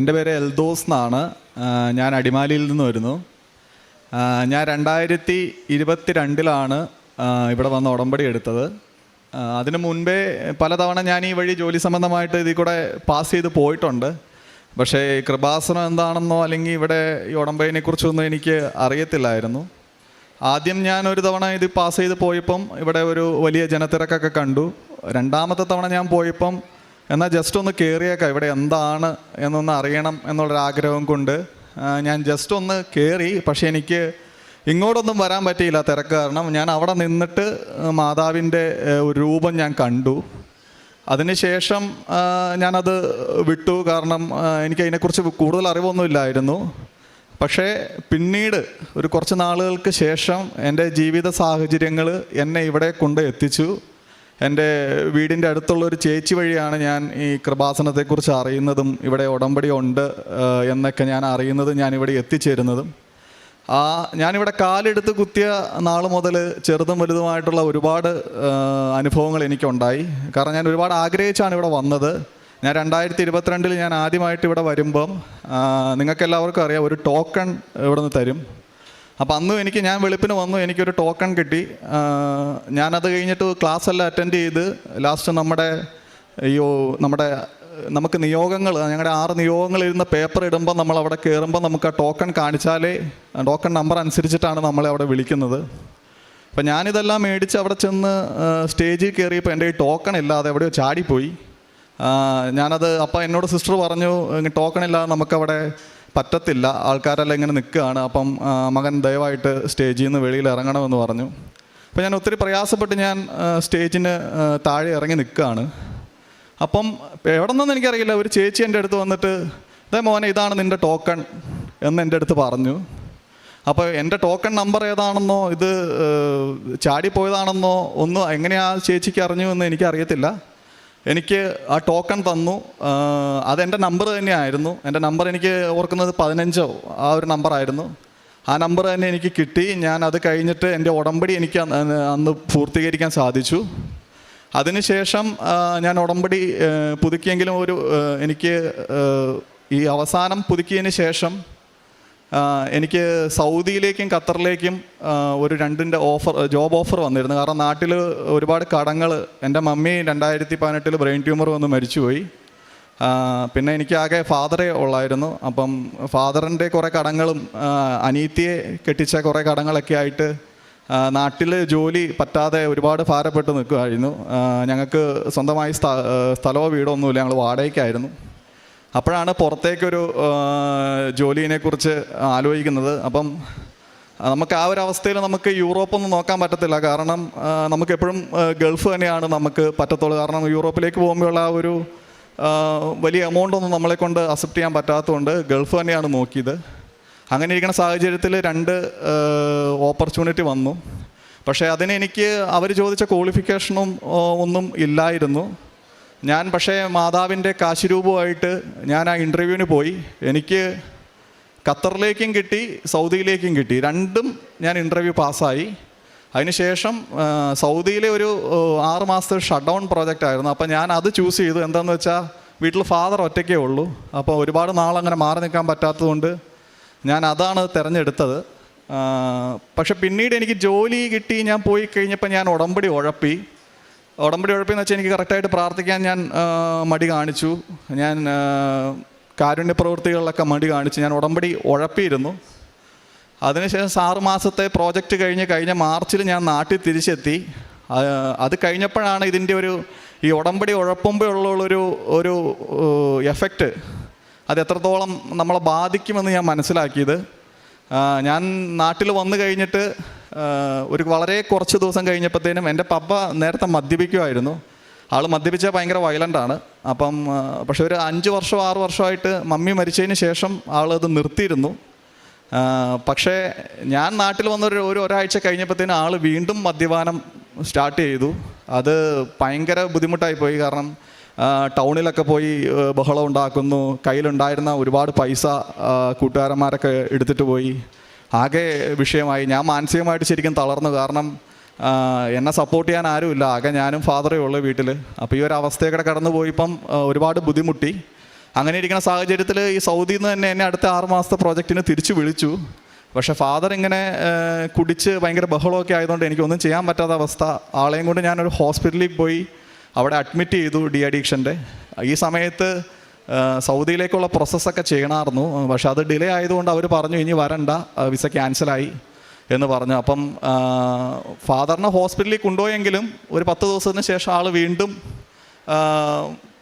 എൻ്റെ പേര് എൽദോസ് എന്നാണ്. ഞാൻ അടിമാലിയിൽ നിന്ന് വരുന്നു. ഞാൻ 2022 ഇവിടെ വന്ന് ഉടമ്പടി എടുത്തത്. അതിനു മുൻപേ പലതവണ ഞാൻ ഈ വഴി ജോലി സംബന്ധമായിട്ട് ഇതിൽ കൂടെ പാസ് ചെയ്ത് പോയിട്ടുണ്ട്. പക്ഷേ കൃപാസനം എന്താണെന്നോ അല്ലെങ്കിൽ ഇവിടെ ഈ ഉടമ്പടിനെക്കുറിച്ചൊന്നും എനിക്ക് അറിയത്തില്ലായിരുന്നു. ആദ്യം ഞാൻ ഒരു തവണ ഇത് പാസ് ചെയ്ത് പോയപ്പം ഇവിടെ ഒരു വലിയ ജനത്തിരക്കൊക്കെ കണ്ടു. രണ്ടാമത്തെ തവണ ഞാൻ പോയപ്പം എന്നാൽ ജസ്റ്റ് ഒന്ന് കയറിയേക്കാം, ഇവിടെ എന്താണ് എന്നൊന്ന് അറിയണം എന്നുള്ളൊരാഗ്രഹം കൊണ്ട് ഞാൻ ജസ്റ്റ് ഒന്ന് കയറി. പക്ഷേ എനിക്ക് ഇങ്ങോട്ടൊന്നും വരാൻ പറ്റിയില്ല, തിരക്ക് കാരണം. ഞാൻ അവിടെ നിന്നിട്ട് മാതാവിൻ്റെ ഒരു രൂപം ഞാൻ കണ്ടു. അതിനുശേഷം ഞാനത് വിട്ടു, കാരണം എനിക്ക് അതിനെക്കുറിച്ച് കൂടുതൽ അറിവൊന്നുമില്ലായിരുന്നു. പക്ഷേ പിന്നീട് ഒരു കുറച്ച് നാളുകൾക്ക് ശേഷം എൻ്റെ ജീവിത സാഹചര്യങ്ങൾ എന്നെ ഇവിടെ കൊണ്ട് എത്തിച്ചു. എൻ്റെ വീടിൻ്റെ അടുത്തുള്ളൊരു ചേച്ചി വഴിയാണ് ഞാൻ ഈ കൃപാസനത്തെക്കുറിച്ച് അറിയുന്നതും ഇവിടെ ഉടമ്പടി ഉണ്ട് എന്നൊക്കെ ഞാൻ അറിയുന്നതും ഞാനിവിടെ എത്തിച്ചേരുന്നതും. ഞാനിവിടെ കാലെടുത്ത് കുത്തിയ നാൾ മുതൽ ചെറുതും വലുതുമായിട്ടുള്ള ഒരുപാട് അനുഭവങ്ങൾ എനിക്കുണ്ടായി. കാരണം ഞാൻ ഒരുപാട് ആഗ്രഹിച്ചാണ് ഇവിടെ വന്നത്. ഞാൻ 2022 ഞാൻ ആദ്യമായിട്ട് ഇവിടെ വരുമ്പം നിങ്ങൾക്കെല്ലാവർക്കും അറിയാം, ഒരു ടോക്കൺ ഇവിടെ നിന്ന് തരും. അപ്പോൾ അന്നും ഞാൻ വെളുപ്പിന് വന്നു, എനിക്കൊരു ടോക്കൺ കിട്ടി. ഞാനത് കഴിഞ്ഞിട്ട് ക്ലാസ് എല്ലാം അറ്റൻഡ് ചെയ്ത് ലാസ്റ്റ് നമുക്ക് നിയോഗങ്ങൾ, ഞങ്ങളുടെ 6 നിയോഗങ്ങൾ ഇരുന്ന പേപ്പർ ഇടുമ്പോൾ നമ്മൾ അവിടെ കയറുമ്പോൾ നമുക്ക് ആ ടോക്കൺ കാണിച്ചാലേ, ടോക്കൺ നമ്പർ അനുസരിച്ചിട്ടാണ് നമ്മളെ അവിടെ വിളിക്കുന്നത്. അപ്പം ഞാനിതെല്ലാം മേടിച്ച് അവിടെ ചെന്ന് സ്റ്റേജിൽ കയറിയപ്പോൾ എൻ്റെ ഈ ടോക്കൺ ഇല്ലാതെ എവിടെയോ ചാടിപ്പോയി. ഞാനത് അപ്പം എന്നോട് സിസ്റ്റർ പറഞ്ഞു, ടോക്കൺ ഇല്ലാതെ നമുക്കവിടെ പറ്റത്തില്ല, ആൾക്കാരെല്ലാം ഇങ്ങനെ നിൽക്കുകയാണ്, അപ്പം മകൻ ദയവായിട്ട് സ്റ്റേജിൽ നിന്ന് വെളിയിൽ ഇറങ്ങണമെന്ന് പറഞ്ഞു. അപ്പം ഞാൻ ഒത്തിരി പ്രയാസപ്പെട്ട് ഞാൻ സ്റ്റേജിന് താഴെ ഇറങ്ങി നിൽക്കുകയാണ്. അപ്പം എവിടെ നിന്നൊന്നും എനിക്കറിയില്ല, ഒരു ചേച്ചി എൻ്റെ അടുത്ത് വന്നിട്ട്, അതേ മോനെ ഇതാണ് നിൻ്റെ ടോക്കൺ എന്ന് എൻ്റെ അടുത്ത് പറഞ്ഞു. അപ്പോൾ എൻ്റെ ടോക്കൺ നമ്പർ ഏതാണെന്നോ ഇത് ചാടിപ്പോയതാണെന്നോ ഒന്നും എങ്ങനെയാ ചേച്ചിക്ക് അറിഞ്ഞു എന്ന് എനിക്കറിയത്തില്ല. എനിക്ക് ആ ടോക്കൺ തന്നു. അതെൻ്റെ നമ്പർ തന്നെയായിരുന്നു. എൻ്റെ നമ്പർ എനിക്ക് ഓർക്കുന്നത് 15 ആ ഒരു നമ്പറായിരുന്നു. ആ നമ്പർ തന്നെ എനിക്ക് കിട്ടി. ഞാൻ അത് കഴിഞ്ഞിട്ട് എൻ്റെ ഉടമ്പടി എനിക്ക് അന്ന് പൂർത്തീകരിക്കാൻ സാധിച്ചു. അതിനുശേഷം ഞാൻ ഉടമ്പടി പുതുക്കിയെങ്കിലും എനിക്ക് ഈ അവസാനം പുതുക്കിയതിന് ശേഷം എനിക്ക് സൗദിയിലേക്കും ഖത്തറിലേക്കും ഒരു 2ൻ്റെ ജോബ് ഓഫർ വന്നിരുന്നു. കാരണം നാട്ടിൽ ഒരുപാട് കടങ്ങൾ, എൻ്റെ മമ്മി 2018 ബ്രെയിൻ ട്യൂമർ വന്ന് മരിച്ചുപോയി. പിന്നെ എനിക്ക് ആകെ ഫാദറേ ഉള്ളായിരുന്നു. അപ്പം ഫാദറിൻ്റെ കുറേ കടങ്ങളും അനീത്തിയെ കെട്ടിച്ച കുറേ കടങ്ങളൊക്കെ ആയിട്ട് നാട്ടിൽ ജോലി പറ്റാതെ ഒരുപാട് ഭാരപ്പെട്ട് നിൽക്കുമായിരുന്നു. ഞങ്ങൾക്ക് സ്വന്തമായി സ്ഥലമോ വീടോ ഒന്നുമില്ല, ഞങ്ങൾ വാടകയ്ക്കായിരുന്നു. അപ്പോഴാണ് പുറത്തേക്കൊരു ജോലിയെക്കുറിച്ച് ആലോചിക്കുന്നത്. അപ്പം നമുക്ക് ആ ഒരു അവസ്ഥയിൽ നമുക്ക് യൂറോപ്പൊന്നും നോക്കാൻ പറ്റത്തില്ല, കാരണം നമുക്കെപ്പോഴും ഗൾഫ് തന്നെയാണ് നമുക്ക് പറ്റത്തുള്ളൂ. കാരണം യൂറോപ്പിലേക്ക് പോകുമ്പോഴുള്ള ആ ഒരു വലിയ എമൗണ്ടൊന്നും നമ്മളെ കൊണ്ട് അക്സെപ്റ്റ് ചെയ്യാൻ പറ്റാത്തതുകൊണ്ട് ഗൾഫ് തന്നെയാണ് നോക്കിയത്. അങ്ങനെ ഇരിക്കുന്ന സാഹചര്യത്തിൽ 2 ഓപ്പർച്യൂണിറ്റി വന്നു. പക്ഷേ അതിനെനിക്ക് അവർ ചോദിച്ച ക്വാളിഫിക്കേഷനും ഒന്നും ഇല്ലായിരുന്നു. ഞാൻ പക്ഷേ മാതാവിൻ്റെ കാശിരൂപമായിട്ട് ഞാൻ ആ ഇൻ്റർവ്യൂവിന് പോയി. എനിക്ക് ഖത്തറിലേക്കും കിട്ടി, സൗദിയിലേക്കും കിട്ടി. 2ഉം ഞാൻ ഇൻ്റർവ്യൂ പാസ്സായി. അതിനുശേഷം സൗദിയിലെ ഒരു 6 മാസത്തെ ഷട്ട് ഡൗൺ പ്രോജക്റ്റ് ആയിരുന്നു. അപ്പോൾ ഞാൻ അത് ചൂസ് ചെയ്തു. എന്താണെന്ന് വെച്ചാൽ വീട്ടിൽ ഫാദർ ഒറ്റയ്ക്കേ ഉള്ളൂ. അപ്പോൾ ഒരുപാട് നാളങ്ങനെ മാറി നിൽക്കാൻ പറ്റാത്തതുകൊണ്ട് ഞാൻ അതാണ് തിരഞ്ഞെടുത്തത്. പക്ഷെ പിന്നീട് എനിക്ക് ജോലി കിട്ടി, ഞാൻ പോയി കഴിഞ്ഞപ്പോൾ ഞാൻ ഉടമ്പടി ഉഴപ്പിയെന്ന് വെച്ചാൽ എനിക്ക് കറക്റ്റായിട്ട് പ്രാർത്ഥിക്കാൻ ഞാൻ മടി കാണിച്ചു. ഞാൻ കാരുണ്യ പ്രവൃത്തികളിലൊക്കെ മടി കാണിച്ചു. ഞാൻ ഉടമ്പടി ഉഴപ്പിയിരുന്നു. അതിനുശേഷം 6 മാസത്തെ പ്രോജക്റ്റ് കഴിഞ്ഞ മാർച്ചിൽ ഞാൻ നാട്ടിൽ തിരിച്ചെത്തി. അത് കഴിഞ്ഞപ്പോഴാണ് ഇതിൻ്റെ ഈ ഉടമ്പടി ഉഴപ്പുമ്പോഴുള്ളൊരു എഫക്റ്റ് അത് എത്രത്തോളം നമ്മളെ ബാധിക്കുമെന്ന് ഞാൻ മനസ്സിലാക്കിയത്. ഞാൻ നാട്ടിൽ വന്നു കഴിഞ്ഞിട്ട് വളരെ കുറച്ച് ദിവസം കഴിഞ്ഞപ്പോഴത്തേനും എൻ്റെ പപ്പ നേരത്തെ മദ്യപിക്കുമായിരുന്നു. ആൾ മദ്യപിച്ചാൽ ഭയങ്കര വയലൻ്റാണ്. അപ്പം പക്ഷെ ഒരു 5 വർഷം 6 വർഷമായിട്ട് മമ്മി മരിച്ചതിന് ശേഷം ആളത് നിർത്തിയിരുന്നു. പക്ഷേ ഞാൻ നാട്ടിൽ വന്നൊരു ഒരാഴ്ച കഴിഞ്ഞപ്പോഴത്തേനും ആൾ വീണ്ടും മദ്യപാനം സ്റ്റാർട്ട് ചെയ്തു. അത് ഭയങ്കര ബുദ്ധിമുട്ടായിപ്പോയി. കാരണം ടൗണിലൊക്കെ പോയി ബഹളം ഉണ്ടാക്കുന്നു. കയ്യിലുണ്ടായിരുന്ന ഒരുപാട് പൈസ കൂട്ടുകാരന്മാരൊക്കെ എടുത്തിട്ട് പോയി. ആകെ വിഷയമായി. ഞാൻ മാനസികമായിട്ട് ശരിക്കും തളർന്നു. കാരണം എന്നെ സപ്പോർട്ട് ചെയ്യാൻ ആരുമില്ല, ആകെ ഞാനും ഫാദറേ ഉള്ളൂ വീട്ടിൽ. അപ്പോൾ ഈ ഒരു അവസ്ഥയൊക്കെ കടന്നു പോയിപ്പം ഒരുപാട് ബുദ്ധിമുട്ടി. അങ്ങനെ ഇരിക്കുന്ന സാഹചര്യത്തിൽ ഈ സൗദിയിൽ നിന്ന് തന്നെ എന്നെ അടുത്ത 6 മാസത്തെ പ്രോജക്റ്റിന് തിരിച്ചു വിളിച്ചു. പക്ഷേ ഫാദർ ഇങ്ങനെ കുടിച്ച് ഭയങ്കര ബഹളമൊക്കെ ആയതുകൊണ്ട് എനിക്കൊന്നും ചെയ്യാൻ പറ്റാത്ത അവസ്ഥ. ആളെയും കൊണ്ട് ഞാനൊരു ഹോസ്പിറ്റലിൽ പോയി അവിടെ അഡ്മിറ്റ് ചെയ്തു ഡി അഡിക്ഷൻ്റെ. ഈ സമയത്ത് സൗദിയിലേക്കുള്ള പ്രോസസ്സൊക്കെ ചെയ്യണമായിരുന്നു. പക്ഷെ അത് ഡിലേ ആയതുകൊണ്ട് അവർ പറഞ്ഞു ഇനി വരണ്ട, വിസ ക്യാൻസലായി എന്ന് പറഞ്ഞു. അപ്പം ഫാദറിനെ ഹോസ്പിറ്റലിൽ കൊണ്ടുപോയെങ്കിലും ഒരു 10 ദിവസത്തിന് ശേഷം ആൾ വീണ്ടും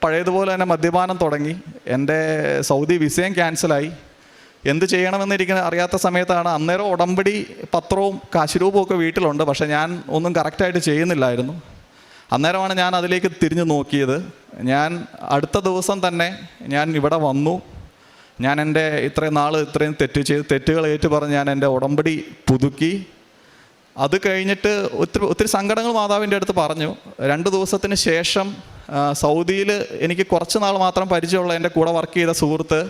പഴയതുപോലെ തന്നെ മദ്യപാനം തുടങ്ങി. എൻ്റെ സൗദി വിസയും ക്യാൻസലായി. എന്ത് ചെയ്യണമെന്നിരിക്കുന്ന അറിയാത്ത സമയത്താണ് അന്നേരം ഉടമ്പടി പത്രവും കാശുരൂപവും ഒക്കെ വീട്ടിലുണ്ട്. പക്ഷേ ഞാൻ ഒന്നും കറക്റ്റായിട്ട് ചെയ്യുന്നില്ലായിരുന്നു. അന്നേരമാണ് ഞാൻ അതിലേക്ക് തിരിഞ്ഞു നോക്കിയത്. ഞാൻ അടുത്ത ദിവസം തന്നെ ഞാൻ ഇവിടെ വന്നു. ഞാൻ എൻ്റെ ഇത്രയും തെറ്റുകൾ ഏറ്റുപറഞ്ഞ് ഞാൻ എൻ്റെ ഉടമ്പടി പുതുക്കി. അത് കഴിഞ്ഞിട്ട് ഒത്തിരി സങ്കടങ്ങൾ മാതാവിൻ്റെ അടുത്ത് പറഞ്ഞു. 2 ദിവസത്തിന് ശേഷം സൗദിയിൽ എനിക്ക് കുറച്ച് നാൾ മാത്രം പരിചയമുള്ള എൻ്റെ കൂടെ വർക്ക് ചെയ്ത സുഹൃത്ത്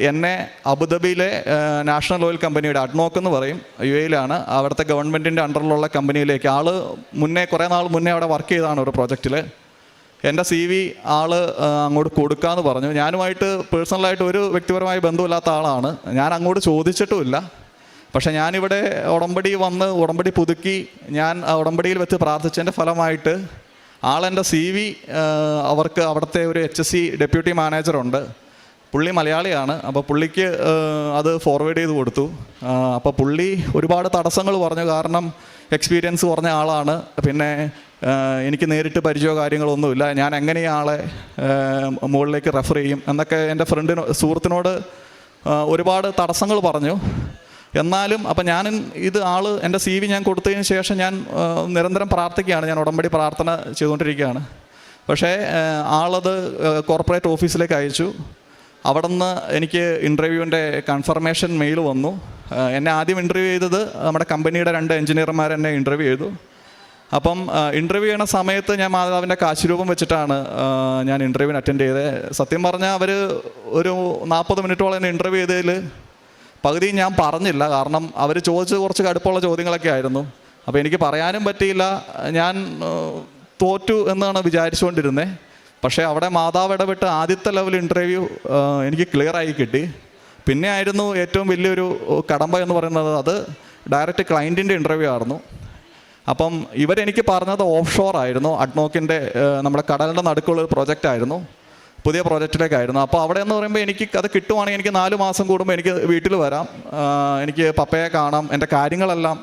എന്നെ അബുദാബിയിലെ നാഷണൽ ഓയിൽ കമ്പനിയുടെ അഡ്നോക്ക് എന്ന് പറയും, UAE-യിലാണ്, അവിടുത്തെ ഗവൺമെൻറ്റിൻ്റെ അണ്ടറിലുള്ള കമ്പനിയിലേക്ക് കുറേ നാൾ മുന്നേ അവിടെ വർക്ക് ചെയ്തതാണ് ഒരു പ്രോജക്റ്റിൽ. എൻ്റെ CV അങ്ങോട്ട് കൊടുക്കാമെന്ന് പറഞ്ഞു. ഞാനുമായിട്ട് പേഴ്സണലായിട്ട് ഒരു വ്യക്തിപരമായ ബന്ധമില്ലാത്ത ആളാണ്. ഞാൻ അങ്ങോട്ട് ചോദിച്ചിട്ടുമില്ല. പക്ഷേ ഞാനിവിടെ ഉടമ്പടി പുതുക്കി ഞാൻ ഉടമ്പടിയിൽ വെച്ച് പ്രാർത്ഥിച്ചതിൻ്റെ ഫലമായിട്ട് ആളെൻ്റെ CV അവർക്ക് അവിടുത്തെ ഒരു HSC ഡെപ്യൂട്ടി മാനേജറുണ്ട്, പുള്ളി മലയാളിയാണ്. അപ്പോൾ പുള്ളിക്ക് അത് ഫോർവേഡ് ചെയ്ത് കൊടുത്തു. അപ്പോൾ പുള്ളി ഒരുപാട് തടസ്സങ്ങൾ പറഞ്ഞു. കാരണം എക്സ്പീരിയൻസ് കുറഞ്ഞ ആളാണ്, പിന്നെ എനിക്ക് നേരിട്ട് പരിചയമോ കാര്യങ്ങളൊന്നുമില്ല, ഞാൻ എങ്ങനെ ആളെ മുകളിലേക്ക് റെഫർ ചെയ്യും എന്നൊക്കെ എൻ്റെ സുഹൃത്തിനോട് ഒരുപാട് തടസ്സങ്ങൾ പറഞ്ഞു. എന്നാലും അപ്പം എൻ്റെ CV ഞാൻ കൊടുത്തതിന് ശേഷം ഞാൻ നിരന്തരം പ്രാർത്ഥിക്കുകയാണ്, ഞാൻ ഉടമ്പടി പ്രാർത്ഥന ചെയ്തുകൊണ്ടിരിക്കുകയാണ്. പക്ഷേ ആളത് കോർപ്പറേറ്റ് ഓഫീസിലേക്ക് അയച്ചു. അവിടെ നിന്ന് എനിക്ക് ഇൻ്റർവ്യൂവിൻ്റെ കൺഫർമേഷൻ മെയിൽ വന്നു. എന്നെ ആദ്യം ഇൻ്റർവ്യൂ ചെയ്തത് നമ്മുടെ കമ്പനിയുടെ 2 എഞ്ചിനീയർമാർ എന്നെ ഇൻ്റർവ്യൂ ചെയ്തു. അപ്പം ഇൻ്റർവ്യൂ ചെയ്യണ സമയത്ത് ഞാൻ മാതാവിൻ്റെ കാശുരൂപം വെച്ചിട്ടാണ് ഞാൻ ഇൻ്റർവ്യൂവിന് അറ്റൻഡ് ചെയ്തത്. സത്യം പറഞ്ഞാൽ അവർ ഒരു 40 മിനിറ്റോളം എന്നെ ഇൻ്റർവ്യൂ ചെയ്തതിൽ പകുതി ഞാൻ പറഞ്ഞില്ല. കാരണം അവർ ചോദിച്ചത് കുറച്ച് കടുപ്പമുള്ള ചോദ്യങ്ങളൊക്കെ ആയിരുന്നു. അപ്പോൾ എനിക്ക് പറയാനും പറ്റിയില്ല, ഞാൻ തോറ്റു എന്നാണ് വിചാരിച്ചുകൊണ്ടിരുന്നത്. പക്ഷേ അവിടെ മാതാവ് ഇടപെട്ട് ആദ്യത്തെ ലെവൽ ഇൻ്റർവ്യൂ എനിക്ക് ക്ലിയറായി കിട്ടി. പിന്നെ ആയിരുന്നു ഏറ്റവും വലിയൊരു കടമ്പ എന്ന് പറയുന്നത്, അത് ഡയറക്റ്റ് ക്ലയൻറ്റിൻ്റെ ഇൻ്റർവ്യൂ ആയിരുന്നു. അപ്പം ഇവരെനിക്ക് പറഞ്ഞത് ഓഫ് ഷോർ ആയിരുന്നു, അഡ്നോക്കിൻ്റെ നമ്മുടെ കടലിൻ്റെ നടുക്കുള്ള പ്രോജക്റ്റ് ആയിരുന്നു, പുതിയ പ്രോജക്റ്റിലേക്കായിരുന്നു. അപ്പോൾ അവിടെ എന്ന് പറയുമ്പോൾ എനിക്ക് അത് കിട്ടുവാണെങ്കിൽ എനിക്ക് 4 മാസം കൂടുമ്പോൾ എനിക്ക് വീട്ടിൽ വരാം, എനിക്ക് പപ്പയെ കാണാം, എൻ്റെ കാര്യങ്ങളെല്ലാം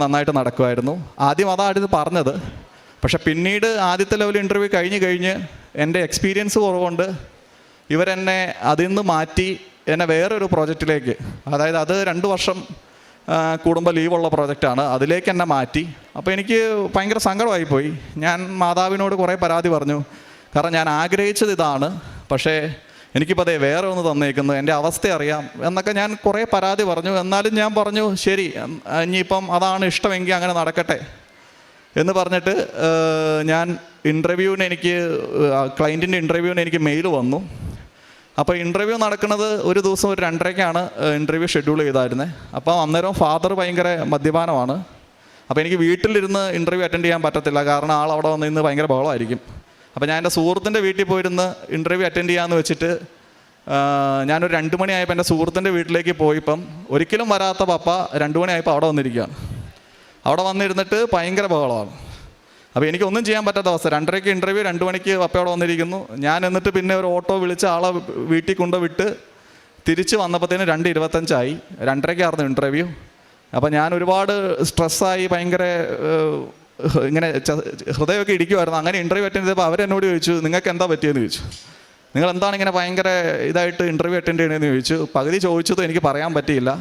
നന്നായിട്ട് നടക്കുമായിരുന്നു. ആദ്യം അതാണ് പറഞ്ഞത്. പക്ഷെ പിന്നീട് ആദ്യത്തെ ലെവൽ ഇൻ്റർവ്യൂ കഴിഞ്ഞ് എൻ്റെ എക്സ്പീരിയൻസ് കുറവുകൊണ്ട് ഇവരെന്നെ അതിൽ നിന്ന് മാറ്റി എന്നെ വേറൊരു പ്രോജക്റ്റിലേക്ക്, അതായത് അത് 2 വർഷം കൂടുമ്പോൾ ലീവുള്ള പ്രോജക്റ്റാണ്, അതിലേക്ക് എന്നെ മാറ്റി. അപ്പോൾ എനിക്ക് ഭയങ്കര സങ്കടമായിപ്പോയി. ഞാൻ മാതാവിനോട് കുറേ പരാതി പറഞ്ഞു. കാരണം ഞാൻ ആഗ്രഹിച്ചത് ഇതാണ്, പക്ഷേ എനിക്കിപ്പോൾ അതേ വേറെ ഒന്ന് തന്നേക്കുന്നു, എൻ്റെ അവസ്ഥ അറിയാം എന്നൊക്കെ ഞാൻ കുറേ പരാതി പറഞ്ഞു. എന്നാലും ഞാൻ പറഞ്ഞു ശരി, ഇനിയിപ്പം അതാണ് ഇഷ്ടമെങ്കിൽ അങ്ങനെ നടക്കട്ടെ എന്ന് പറഞ്ഞിട്ട് ഞാൻ ക്ലയൻറ്റിൻ്റെ ഇൻ്റർവ്യൂവിന് എനിക്ക് മെയിൽ വന്നു. അപ്പോൾ ഇൻ്റർവ്യൂ നടക്കുന്നത് ഒരു ദിവസം ഒരു 2:30-ക്കാണ് ഇൻ്റർവ്യൂ ഷെഡ്യൂൾ ചെയ്തായിരുന്നത്. അപ്പോൾ അന്നേരം ഫാദർ ഭയങ്കര മദ്യപാനമാണ്. അപ്പോൾ എനിക്ക് വീട്ടിലിരുന്ന് ഇൻ്റർവ്യൂ അറ്റൻഡ് ചെയ്യാൻ പറ്റത്തില്ല, കാരണം ആൾ അവിടെ വന്ന് ഇന്ന് ഭയങ്കര ബഹളമായിരിക്കും. അപ്പോൾ ഞാൻ എൻ്റെ സുഹൃത്തിൻ്റെ വീട്ടിൽ പോയിരുന്ന് ഇൻ്റർവ്യൂ അറ്റൻഡ് ചെയ്യാമെന്ന് വെച്ചിട്ട് ഞാനൊരു 2 മണിയായപ്പോൾ എൻ്റെ സുഹൃത്തിൻ്റെ വീട്ടിലേക്ക് പോയിപ്പം ഒരിക്കലും വരാത്ത പപ്പ 2 മണിയായപ്പോൾ അവിടെ വന്നിരിക്കുകയാണ്. അവിടെ വന്നിരുന്നിട്ട് ഭയങ്കര ബഹളമാണ്. അപ്പോൾ എനിക്കൊന്നും ചെയ്യാൻ പറ്റാത്ത അവസ്ഥ. 2:30-ക്ക് ഇൻ്റർവ്യൂ, 2 മണിക്ക് പപ്പയോടെ വന്നിരിക്കുന്നു. ഞാൻ എന്നിട്ട് പിന്നെ ഒരു ഓട്ടോ വിളിച്ച് ആളെ വീട്ടിൽ കൊണ്ടുവിട്ട് തിരിച്ച് വന്നപ്പോഴത്തേന് 2:25 2:30-ക്കായിരുന്നു ഇൻ്റർവ്യൂ. അപ്പോൾ ഞാൻ ഒരുപാട് സ്ട്രെസ്സായി, ഭയങ്കര ഇങ്ങനെ ഹൃദയമൊക്കെ ഇടിക്കുമായിരുന്നു. അങ്ങനെ ഇൻ്റർവ്യൂ അറ്റൻഡ് ചെയ്തപ്പോൾ അവരെന്നോട് ചോദിച്ചു, നിങ്ങൾക്ക് എന്താ പറ്റിയെന്ന് ചോദിച്ചു. നിങ്ങൾ എന്താണ് ഇങ്ങനെ ഭയങ്കര ഇതായിട്ട് ഇൻ്റർവ്യൂ അറ്റൻഡ് ചെയ്യണമെന്ന് ചോദിച്ചു. പകുതി ചോദിച്ചത് എനിക്ക് പറയാൻ പറ്റിയില്ല.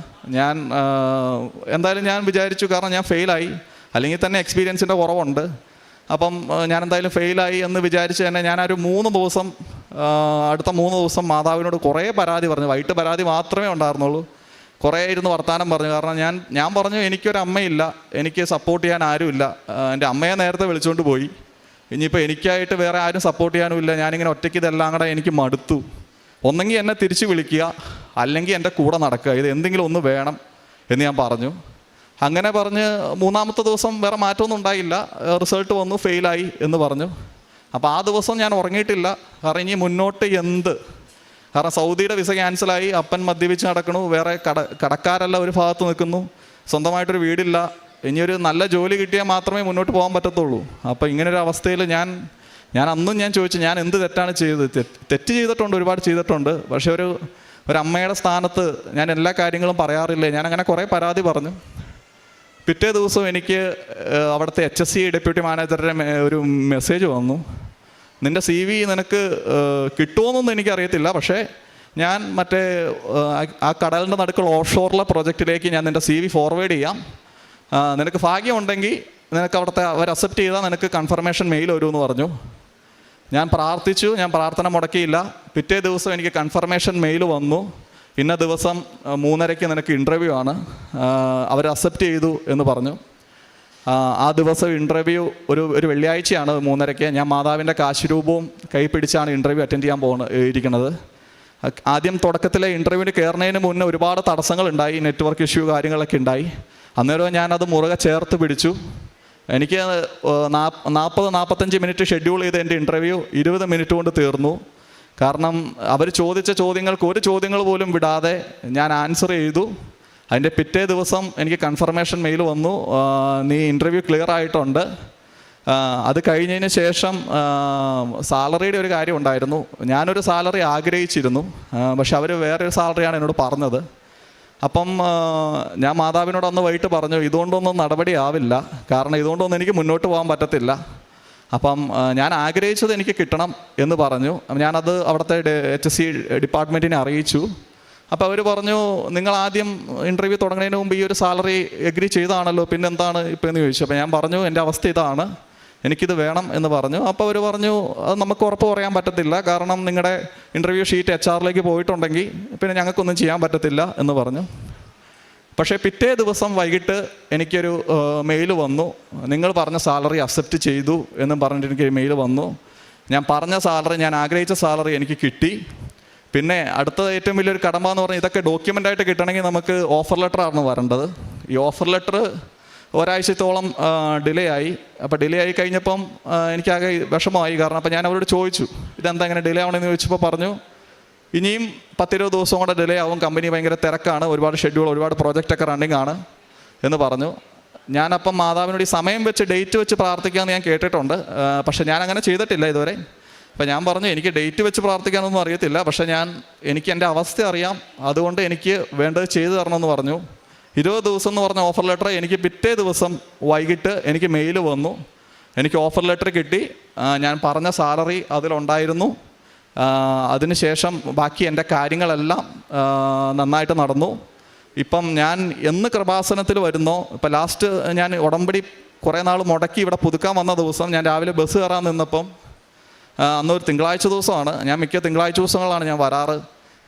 എന്തായാലും ഞാൻ വിചാരിച്ചു, കാരണം ഞാൻ ഫെയിലായി, അല്ലെങ്കിൽ തന്നെ എക്സ്പീരിയൻസിൻ്റെ കുറവുണ്ട്. അപ്പം ഞാൻ എന്തായാലും ഫെയിലായി എന്ന് വിചാരിച്ച് തന്നെ ഞാനൊരു 3 ദിവസം അടുത്ത 3 ദിവസം മാതാവിനോട് കുറേ പരാതി പറഞ്ഞു. വൈകിട്ട് പരാതി മാത്രമേ ഉണ്ടായിരുന്നുള്ളൂ. കുറേ ഇരുന്ന് വർത്താനം പറഞ്ഞു. കാരണം ഞാൻ പറഞ്ഞു എനിക്കൊരമ്മയില്ല, എനിക്ക് സപ്പോർട്ട് ചെയ്യാൻ ആരുമില്ല. എൻ്റെ അമ്മയെ നേരത്തെ വിളിച്ചുകൊണ്ട് പോയി, ഇനിയിപ്പോൾ എനിക്കായിട്ട് വേറെ ആരും സപ്പോർട്ട് ചെയ്യാനുമില്ല. ഞാനിങ്ങനെ ഒറ്റയ്ക്ക് ഇതെല്ലാം കൂടെ എനിക്ക് മടുത്തു. ഒന്നെങ്കിൽ എന്നെ തിരിച്ച് വിളിക്കുക, അല്ലെങ്കിൽ എൻ്റെ കൂടെ നടക്കുക, ഇത് എന്തെങ്കിലും ഒന്ന് വേണം എന്ന് ഞാൻ പറഞ്ഞു. അങ്ങനെ പറഞ്ഞ് 3-ാമത്തെ ദിവസം വേറെ മാറ്റമൊന്നും ഉണ്ടായില്ല. റിസൾട്ട് വന്നു, ഫെയിലായി എന്ന് പറഞ്ഞു. അപ്പോൾ ആ ദിവസം ഞാൻ ഉറങ്ങിയിട്ടില്ല. കാരണം ഇനി മുന്നോട്ട് കാരണം സൗദിയുടെ വിസ ക്യാൻസലായി, അപ്പൻ മദ്യപിച്ച് നടക്കണു, വേറെ കടക്കാരെല്ലാം ഒരു ഭാഗത്ത് നിൽക്കുന്നു, സ്വന്തമായിട്ടൊരു വീടില്ല, ഇനിയൊരു നല്ല ജോലി കിട്ടിയാൽ മാത്രമേ മുന്നോട്ട് പോകാൻ പറ്റത്തുള്ളൂ. അപ്പോൾ ഇങ്ങനൊരു അവസ്ഥയിൽ ഞാൻ അന്നും ഞാൻ ചോദിച്ചു, ഞാൻ എന്ത് തെറ്റാണ് ചെയ്തത്? തെറ്റ് ചെയ്തിട്ടുണ്ട്, ഒരുപാട് ചെയ്തിട്ടുണ്ട്. പക്ഷെ ഒരു അമ്മയുടെ സ്ഥാനത്ത് ഞാൻ എല്ലാ കാര്യങ്ങളും പറയാറില്ലേ. ഞാൻ അങ്ങനെ കുറേ പരാതി പറഞ്ഞു. പിറ്റേ ദിവസം എനിക്ക് അവിടുത്തെ HSC ഡെപ്യൂട്ടി മാനേജറുടെ ഒരു മെസ്സേജ് വന്നു, നിൻ്റെ CV നിനക്ക് കിട്ടുമോയെന്നൊന്നും എനിക്കറിയത്തില്ല, പക്ഷേ ഞാൻ മറ്റേ ആ കടലിൻ്റെ നടുക്കുള്ള ഓഫ്ഷോറിലെ പ്രൊജക്റ്റിലേക്ക് ഞാൻ നിൻ്റെ CV ഫോർവേഡ് ചെയ്യാം, നിനക്ക് ഭാഗ്യമുണ്ടെങ്കിൽ നിനക്ക് അവിടുത്തെ അവർ അക്സെപ്റ്റ് ചെയ്താൽ നിനക്ക് കൺഫർമേഷൻ മെയിൽ വരുമെന്ന് പറഞ്ഞു. ഞാൻ പ്രാർത്ഥിച്ചു, ഞാൻ പ്രാർത്ഥന മുടക്കിയില്ല. പിറ്റേ ദിവസം എനിക്ക് കൺഫർമേഷൻ മെയിൽ വന്നു, ഇന്ന ദിവസം 3:30 നിനക്ക് ഇൻ്റർവ്യൂ ആണ്, അവർ അക്സെപ്റ്റ് ചെയ്തു എന്ന് പറഞ്ഞു. ആ ദിവസം ഇൻ്റർവ്യൂ ഒരു വെള്ളിയാഴ്ചയാണ് 3:30. ഞാൻ മാതാവിൻ്റെ കാശുരൂപവും കൈ പിടിച്ചാണ് ഇൻ്റർവ്യൂ അറ്റൻഡ് ചെയ്യാൻ ഇരിക്കുന്നത്. ആദ്യം തുടക്കത്തിലെ ഇൻ്റർവ്യൂവിന് കയറുന്നതിന് മുന്നേ ഒരുപാട് തടസ്സങ്ങളുണ്ടായി, നെറ്റ്വർക്ക് ഇഷ്യൂ കാര്യങ്ങളൊക്കെ ഉണ്ടായി. അന്നേരം ഞാനത് മുറുകെ ചേർത്ത് പിടിച്ചു. എനിക്ക് 40-45 മിനിറ്റ് ഷെഡ്യൂൾ ചെയ്ത് എൻ്റെ ഇൻ്റർവ്യൂ 20 മിനിറ്റ് കൊണ്ട് തീർന്നു. കാരണം അവർ ചോദിച്ച ചോദ്യങ്ങൾക്ക് ഒരു ചോദ്യങ്ങൾ പോലും വിടാതെ ഞാൻ ആൻസർ ചെയ്തു. അതിൻ്റെ പിറ്റേ ദിവസം എനിക്ക് കൺഫർമേഷൻ മെയിൽ വന്നു, നീ ഇൻ്റർവ്യൂ ക്ലിയർ ആയിട്ടുണ്ട്. അത് കഴിഞ്ഞതിന് ശേഷം സാലറിയുടെ ഒരു കാര്യം ഉണ്ടായിരുന്നു. ഞാനൊരു സാലറി ആഗ്രഹിച്ചിരുന്നു, പക്ഷെ അവർ വേറൊരു സാലറിയാണ് എന്നോട് പറഞ്ഞത്. അപ്പം ഞാൻ മാതാവിനോട് അന്ന് വൈകിട്ട് പറഞ്ഞു, ഇതുകൊണ്ടൊന്നും നടപടിയാവില്ല, കാരണം ഇതുകൊണ്ടൊന്നും എനിക്ക് മുന്നോട്ട് പോകാൻ പറ്റത്തില്ല. അപ്പം ഞാൻ ആഗ്രഹിച്ചത് എനിക്ക് കിട്ടണം എന്ന് പറഞ്ഞു. ഞാനത് അവിടുത്തെ HSC ഡിപ്പാർട്ട്മെൻറ്റിനെ അറിയിച്ചു. അപ്പോൾ അവർ പറഞ്ഞു, നിങ്ങൾ ആദ്യം ഇൻ്റർവ്യൂ തുടങ്ങുന്നതിന് മുമ്പ് ഈ ഒരു സാലറി എഗ്രി ചെയ്താണല്ലോ, പിന്നെ എന്താണ് ഇപ്പോൾ എന്ന് ചോദിച്ചു. അപ്പോൾ ഞാൻ പറഞ്ഞു, എൻ്റെ അവസ്ഥ ഇതാണ്, എനിക്കിത് വേണം എന്ന് പറഞ്ഞു. അപ്പോൾ അവർ പറഞ്ഞു, അത് നമുക്ക് ഉറപ്പ് പറയാൻ പറ്റത്തില്ല, കാരണം നിങ്ങളുടെ ഇൻ്റർവ്യൂ ഷീറ്റ് HR പോയിട്ടുണ്ടെങ്കിൽ പിന്നെ ഞങ്ങൾക്കൊന്നും ചെയ്യാൻ പറ്റത്തില്ല എന്ന് പറഞ്ഞു. പക്ഷേ പിറ്റേ ദിവസം വൈകിട്ട് എനിക്കൊരു മെയിൽ വന്നു, നിങ്ങൾ പറഞ്ഞ സാലറി അക്സെപ്റ്റ് ചെയ്തു എന്നും പറഞ്ഞിട്ട് എനിക്ക് മെയിൽ വന്നു. ഞാൻ പറഞ്ഞ സാലറി, ഞാൻ ആഗ്രഹിച്ച സാലറി എനിക്ക് കിട്ടി. പിന്നെ അടുത്ത ഏറ്റവും വലിയൊരു കടമ്പ എന്ന് പറഞ്ഞാൽ, ഇതൊക്കെ ഡോക്യുമെൻ്റായിട്ട് കിട്ടണമെങ്കിൽ നമുക്ക് ഓഫർ ലെറ്ററാണ് വരേണ്ടത്. ഈ ഓഫർ ലെറ്റർ ഒരാഴ്ചത്തോളം ഡിലേ ആയി. അപ്പോൾ ഡിലേ ആയി കഴിഞ്ഞപ്പം എനിക്കാകെ വിഷമമായി. കാരണം അപ്പോൾ ഞാൻ അവരോട് ചോദിച്ചു, ഇതെന്താ ഇങ്ങനെ ഡിലേ ആവണമെന്ന് ചോദിച്ചപ്പോൾ പറഞ്ഞു, ഇനിയും 10-20 ദിവസം കൂടെ ഡിലേ ആവും, കമ്പനി ഭയങ്കര തിരക്കാണ്, ഒരുപാട് ഷെഡ്യൂൾ, ഒരുപാട് പ്രോജക്റ്റൊക്കെ റണ്ണിങ് ആണ് എന്ന് പറഞ്ഞു. ഞാനപ്പം മാതാവിനോട് ഈ സമയം വെച്ച് ഡേറ്റ് വെച്ച് പ്രാർത്ഥിക്കാമെന്ന് ഞാൻ കേട്ടിട്ടുണ്ട്, പക്ഷേ ഞാൻ അങ്ങനെ ചെയ്തിട്ടില്ല ഇതുവരെ. അപ്പം ഞാൻ പറഞ്ഞു, എനിക്ക് ഡേറ്റ് വെച്ച് പ്രാർത്ഥിക്കാനൊന്നും അറിയത്തില്ല, പക്ഷേ എനിക്ക് എൻ്റെ അവസ്ഥ അറിയാം, അതുകൊണ്ട് എനിക്ക് വേണ്ടത് ചെയ്തു തരണമെന്ന് പറഞ്ഞു. 20 ദിവസം എന്ന് പറഞ്ഞ ഓഫർ ലെറ്റർ എനിക്ക് പിറ്റേ ദിവസം വൈകിട്ട് എനിക്ക് മെയിൽ വന്നു. എനിക്ക് ഓഫർ ലെറ്റർ കിട്ടി, ഞാൻ പറഞ്ഞ സാലറി അതിലുണ്ടായിരുന്നു. അതിനുശേഷം ബാക്കി എൻ്റെ കാര്യങ്ങളെല്ലാം നന്നായിട്ട് നടന്നു. ഇപ്പം ഞാൻ എന്ന് കൃപാസനത്തിൽ വരുന്നോ, ഇപ്പം ലാസ്റ്റ് ഞാൻ ഉടമ്പടി കുറേ നാൾ മുടക്കി ഇവിടെ പുതുക്കാൻ വന്ന ദിവസം ഞാൻ രാവിലെ ബസ് കയറാൻ നിന്നപ്പം, അന്നൊരു തിങ്കളാഴ്ച ദിവസമാണ്, ഞാൻ മിക്ക തിങ്കളാഴ്ച ദിവസങ്ങളാണ് ഞാൻ വരാറ്.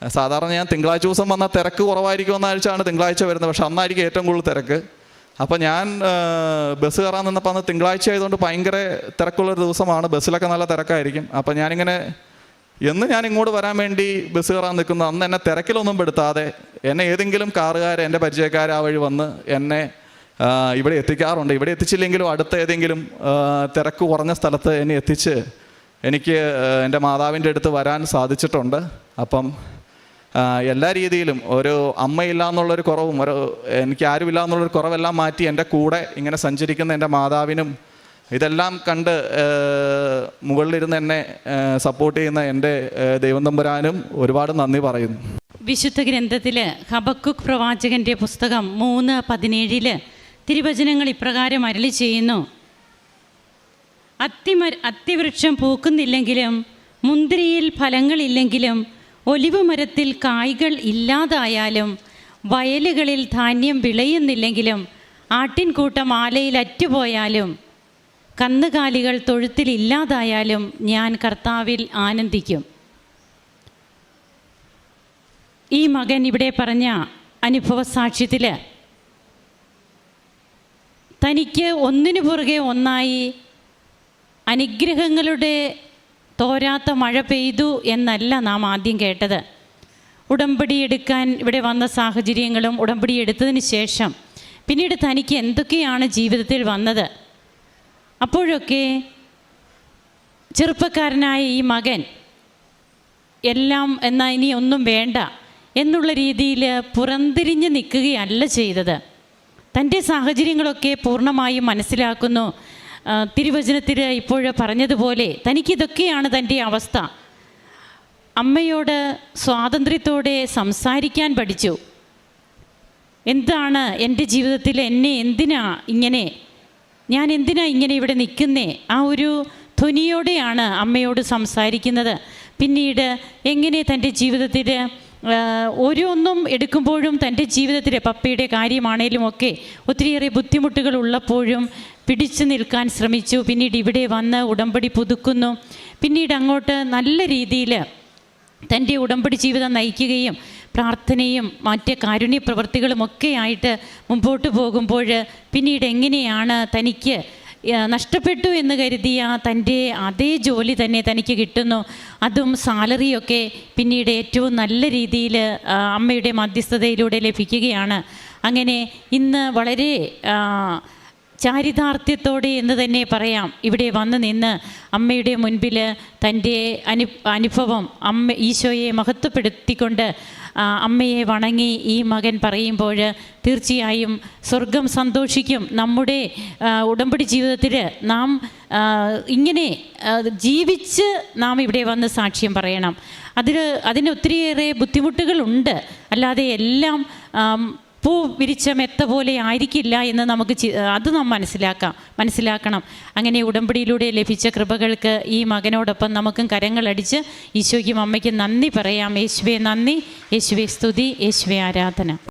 സാധാരണ ഞാൻ തിങ്കളാഴ്ച ദിവസം വന്നാൽ തിരക്ക് കുറവായിരിക്കും ആഴ്ചയാണ് തിങ്കളാഴ്ച വരുന്നത്, പക്ഷെ അന്നായിരിക്കും ഏറ്റവും കൂടുതൽ തിരക്ക്. അപ്പോൾ ഞാൻ ബസ് കയറാൻ നിന്നപ്പോൾ അന്ന് തിങ്കളാഴ്ച ആയതുകൊണ്ട് ഭയങ്കര തിരക്കുള്ളൊരു ദിവസമാണ്, ബസ്സിലൊക്കെ നല്ല തിരക്കായിരിക്കും. അപ്പോൾ ഞാനിങ്ങനെ ഞാൻ ഇങ്ങോട്ട് വരാൻ വേണ്ടി ബസ് കയറാൻ നിൽക്കുന്നു, അന്ന് എന്നെ തിരക്കിലൊന്നും പെടുത്താതെ എന്നെ ഏതെങ്കിലും കാറുകാർ, എൻ്റെ പരിചയക്കാർ ആ വഴി വന്ന് എന്നെ ഇവിടെ എത്തിക്കാറുണ്ട്. ഇവിടെ എത്തിച്ചില്ലെങ്കിലും അടുത്ത ഏതെങ്കിലും തിരക്ക് കുറഞ്ഞ സ്ഥലത്ത് എന്നെ എത്തിച്ച് എനിക്ക് എൻ്റെ മാതാവിൻ്റെ അടുത്ത് വരാൻ സാധിച്ചിട്ടുണ്ട്. അപ്പം എല്ലാ രീതിയിലും ഒരു അമ്മയില്ല എന്നുള്ളൊരു കുറവും എനിക്ക് ആരുമില്ല എന്നുള്ളൊരു കുറവെല്ലാം മാറ്റി എൻ്റെ കൂടെ ഇങ്ങനെ സഞ്ചരിക്കുന്ന എൻ്റെ മാതാവിനും ഇതെല്ലാം കണ്ട് മുകളിലിരുന്ന് എന്നെ സപ്പോർട്ട് ചെയ്യുന്ന എൻ്റെ ദൈവം തമ്പുരാനും ഒരുപാട് നന്ദി പറയുന്നു. വിശുദ്ധ ഗ്രന്ഥത്തിൽ ഹബക്കുക്ക് പ്രവാചകൻ്റെ പുസ്തകം 3:17 തിരുവചനങ്ങൾ ഇപ്രകാരം അരുളി ചെയ്യുന്നു: അത്തിവൃക്ഷം പൂക്കുന്നില്ലെങ്കിലും മുന്തിരിയിൽ ഫലങ്ങളില്ലെങ്കിലും ഒലിവ് മരത്തിൽ കായ്കൾ ഇല്ലാതായാലും വയലുകളിൽ ധാന്യം വിളയുന്നില്ലെങ്കിലും ആട്ടിൻകൂട്ടം ആലയിൽ അറ്റുപോയാലും കന്നുകാലികൾ തൊഴുത്തിൽ ഇല്ലാതായാലും ഞാൻ കർത്താവിൽ ആനന്ദിക്കും. ഈ മകൻ ഇവിടെ പറഞ്ഞ അനുഭവ സാക്ഷ്യത്തിൽ തനിക്ക് ഒന്നിനു പുറകെ ഒന്നായി അനുഗ്രഹങ്ങളുടെ തോരാത്ത മഴ പെയ്തു എന്നല്ല നാം ആദ്യം കേട്ടത്. ഉടമ്പടി എടുക്കാൻ ഇവിടെ വന്ന സാഹചര്യങ്ങളും ഉടമ്പടി എടുത്തതിന് ശേഷം പിന്നീട് തനിക്ക് എന്തൊക്കെയാണ് ജീവിതത്തിൽ വന്നത്, അപ്പോഴൊക്കെ ചെറുപ്പക്കാരനായ ഈ മകൻ എല്ലാം എന്നാൽ ഇനി ഒന്നും വേണ്ട എന്നുള്ള രീതിയിൽ പുറംതിരിഞ്ഞ് നിൽക്കുകയല്ല ചെയ്തത്. തൻ്റെ സാഹചര്യങ്ങളൊക്കെ പൂർണ്ണമായും മനസ്സിലാക്കുന്നു. തിരുവചനത്തിൽ ഇപ്പോൾ പറഞ്ഞതുപോലെ തനിക്കിതൊക്കെയാണ് തൻ്റെ അവസ്ഥ. അമ്മയോട് സ്വാതന്ത്ര്യത്തോടെ സംസാരിക്കാൻ പഠിച്ചു. എന്താണ് എൻ്റെ ജീവിതത്തിൽ ഞാൻ എന്തിനാ ഇങ്ങനെ ഇവിടെ നിൽക്കുന്നേ? ആ ഒരു ധ്വനിയോടെയാണ് അമ്മയോട് സംസാരിക്കുന്നത്. പിന്നീട് എങ്ങനെ തൻ്റെ ജീവിതത്തിൽ ഓരോന്നും എടുക്കുമ്പോഴും തൻ്റെ ജീവിതത്തിൽ പപ്പയുടെ കാര്യമാണേലും ഒക്കെ ഒത്തിരിയേറെ ബുദ്ധിമുട്ടുകൾ ഉള്ളപ്പോഴും പിടിച്ചു നിൽക്കാൻ ശ്രമിച്ചു. പിന്നീട് ഇവിടെ വന്ന് ഉടമ്പടി പുതുക്കുന്നു. പിന്നീട് അങ്ങോട്ട് നല്ല രീതിയിൽ തൻ്റെ ഉടമ്പടി ജീവിതം നയിക്കുകയും പ്രാർത്ഥനയും മറ്റ് കാരുണ്യ പ്രവൃത്തികളുമൊക്കെ ആയിട്ട് മുമ്പോട്ട് പോകുമ്പോൾ പിന്നീട് എങ്ങനെയാണ് തനിക്ക് നഷ്ടപ്പെട്ടു എന്ന് കരുതിയ തൻ്റെ അതേ ജോലി തന്നെ തനിക്ക് കിട്ടുന്നു. അതും സാലറിയൊക്കെ പിന്നീട് ഏറ്റവും നല്ല രീതിയിൽ അമ്മയുടെ മധ്യസ്ഥതയിലൂടെ ലഭിക്കുകയാണ്. അങ്ങനെ ഇന്ന് വളരെ ചാരിതാർത്ഥ്യത്തോടെ എന്ന് തന്നെ പറയാം ഇവിടെ വന്ന് നിന്ന് അമ്മയുടെ മുൻപിൽ തൻ്റെ അനുഭവം ഈശോയെ മഹത്വപ്പെടുത്തിക്കൊണ്ട് അമ്മയെ വണങ്ങി ഈ മകൻ പറയുമ്പോൾ തീർച്ചയായും സ്വർഗം സന്തോഷിക്കും. നമ്മുടെ ഉടമ്പടി ജീവിതത്തിൽ നാം ഇങ്ങനെ ജീവിച്ച് നാം ഇവിടെ വന്ന് സാക്ഷ്യം പറയണം. അതിന് ഒത്തിരിയേറെ ബുദ്ധിമുട്ടുകളുണ്ട്. അല്ലാതെ എല്ലാം പൂ വിരിച്ച മെത്ത പോലെ ആയിരിക്കില്ല എന്ന് നമുക്ക് അത് നാം മനസ്സിലാക്കണം. അങ്ങനെ ഉടമ്പടിയിലൂടെ ലഭിച്ച കൃപകൾക്ക് ഈ മകനോടൊപ്പം നമുക്കും കരങ്ങളടിച്ച് ഈശോയ്ക്കും അമ്മയ്ക്കും നന്ദി പറയാം. യേശുവേ നന്ദി, യേശുവേ സ്തുതി, യേശുവേ ആരാധന.